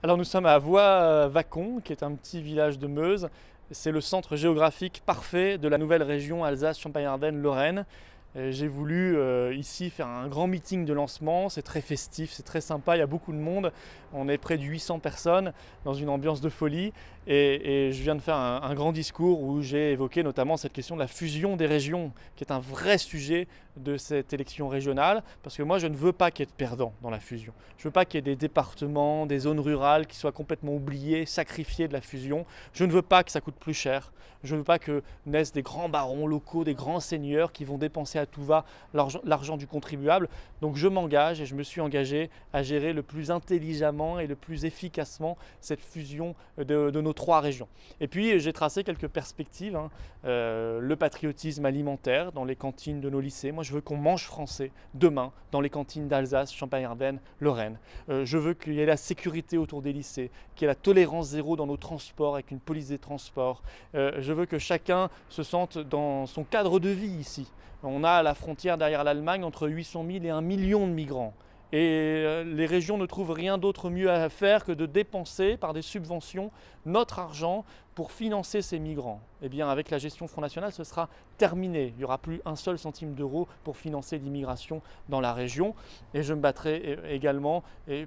Alors nous sommes à Voie-Vacon, qui est un petit village de Meuse. C'est le centre géographique parfait de la nouvelle région Alsace-Champagne-Ardenne-Lorraine. J'ai voulu ici faire un grand meeting de lancement, c'est très festif, c'est très sympa, il y a beaucoup de monde, on est près de 800 personnes dans une ambiance de folie et je viens de faire un grand discours où j'ai évoqué notamment cette question de la fusion des régions qui est un vrai sujet de cette élection régionale parce que moi je ne veux pas qu'il y ait de perdants dans la fusion. Je ne veux pas qu'il y ait des départements, des zones rurales qui soient complètement oubliées, sacrifiées de la fusion. Je ne veux pas que ça coûte plus cher. Je ne veux pas que naissent des grands barons locaux, des grands seigneurs qui vont dépenser à tout va l'argent du contribuable. Donc je m'engage et je me suis engagé à gérer le plus intelligemment et le plus efficacement cette fusion de nos trois régions. Et puis j'ai tracé quelques perspectives, le patriotisme alimentaire dans les cantines de nos lycées. Moi je veux qu'on mange français demain dans les cantines d'Alsace, Champagne-Ardenne, Lorraine. Je veux qu'il y ait la sécurité autour des lycées, qu'il y ait la tolérance zéro dans nos transports avec une police des transports. Je veux que chacun se sente dans son cadre de vie ici. On a à la frontière derrière l'Allemagne entre 800 000 et 1 million de migrants. Et les régions ne trouvent rien d'autre mieux à faire que de dépenser par des subventions notre argent pour financer ces migrants. Eh bien, avec la gestion Front National, ce sera terminé. Il n'y aura plus un seul centime d'euro pour financer l'immigration dans la région. Et je me battrai également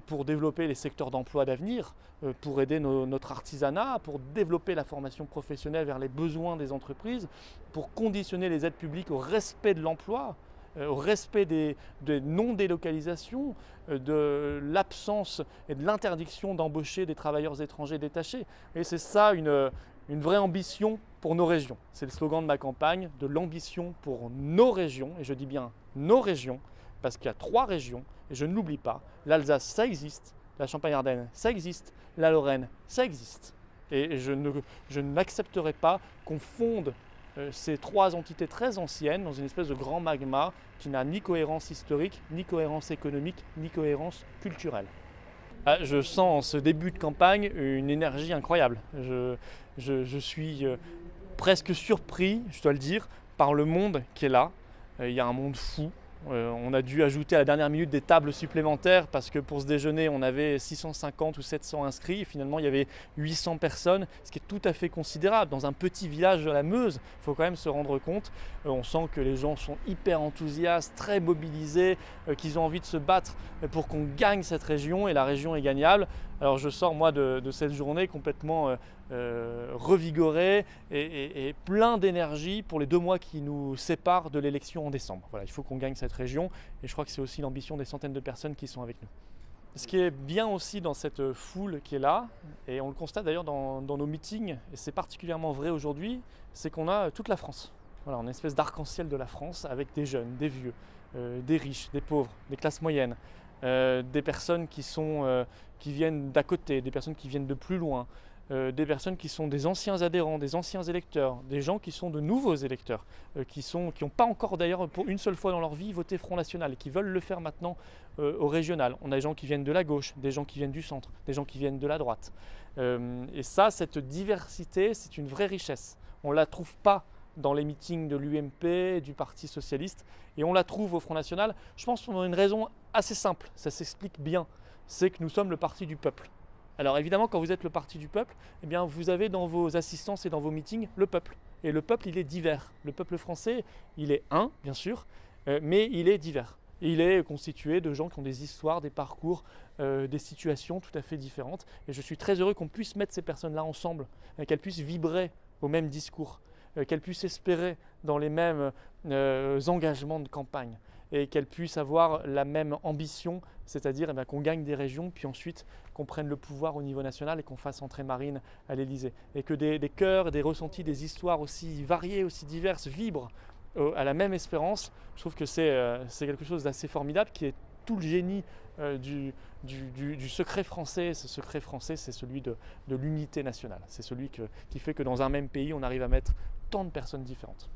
pour développer les secteurs d'emploi d'avenir, pour aider notre artisanat, pour développer la formation professionnelle vers les besoins des entreprises, pour conditionner les aides publiques au respect de l'emploi, au respect des non-délocalisations, de l'absence et de l'interdiction d'embaucher des travailleurs étrangers détachés. Et c'est ça une vraie ambition pour nos régions. C'est le slogan de ma campagne, de l'ambition pour nos régions, et je dis bien nos régions, parce qu'il y a 3 régions, et je ne l'oublie pas, l'Alsace, ça existe, la Champagne-Ardenne, ça existe, la Lorraine, ça existe. Et je n'accepterai pas qu'on fonde ces 3 entités très anciennes dans une espèce de grand magma qui n'a ni cohérence historique, ni cohérence économique, ni cohérence culturelle. Je sens en ce début de campagne une énergie incroyable. Je suis presque surpris, je dois le dire, par le monde qui est là. Il y a un monde fou. On a dû ajouter à la dernière minute des tables supplémentaires parce que pour ce déjeuner, on avait 650 ou 700 inscrits et finalement il y avait 800 personnes, ce qui est tout à fait considérable. Dans un petit village de la Meuse, il faut quand même se rendre compte, on sent que les gens sont hyper enthousiastes, très mobilisés, qu'ils ont envie de se battre pour qu'on gagne cette région et la région est gagnable. Alors je sors moi de cette journée complètement revigoré et plein d'énergie pour les 2 mois qui nous séparent de l'élection en décembre. Voilà, il faut qu'on gagne cette région et je crois que c'est aussi l'ambition des centaines de personnes qui sont avec nous. Ce qui est bien aussi dans cette foule qui est là, et on le constate d'ailleurs dans nos meetings, et c'est particulièrement vrai aujourd'hui, c'est qu'on a toute la France. Voilà, on a une espèce d'arc-en-ciel de la France avec des jeunes, des vieux, des riches, des pauvres, des classes moyennes, des personnes qui viennent d'à côté, des personnes qui viennent de plus loin, des personnes qui sont des anciens adhérents, des anciens électeurs, des gens qui sont de nouveaux électeurs, qui n'ont pas encore d'ailleurs pour une seule fois dans leur vie voté Front National et qui veulent le faire maintenant au régional. On a des gens qui viennent de la gauche, des gens qui viennent du centre, des gens qui viennent de la droite. Et ça, cette diversité, c'est une vraie richesse. On ne la trouve pas dans les meetings de l'UMP, du Parti Socialiste, et on la trouve au Front National, je pense pour une raison assez simple, ça s'explique bien, c'est que nous sommes le parti du peuple. Alors évidemment, quand vous êtes le parti du peuple, eh bien, vous avez dans vos assistances et dans vos meetings le peuple. Et le peuple, il est divers. Le peuple français, il est un, bien sûr, mais il est divers. Et il est constitué de gens qui ont des histoires, des parcours, des situations tout à fait différentes. Et je suis très heureux qu'on puisse mettre ces personnes-là ensemble, qu'elles puissent vibrer au même discours, qu'elles puissent espérer dans les mêmes engagements de campagne et qu'elles puissent avoir la même ambition, c'est-à-dire qu'on gagne des régions, puis ensuite qu'on prenne le pouvoir au niveau national et qu'on fasse entrer Marine à l'Élysée. Et que des cœurs, des ressentis, des histoires aussi variées, aussi diverses vibrent à la même espérance. Je trouve que c'est quelque chose d'assez formidable qui est tout le génie du secret français. Ce secret français, c'est celui de l'unité nationale. C'est celui qui fait que dans un même pays, on arrive à mettre tant de personnes différentes.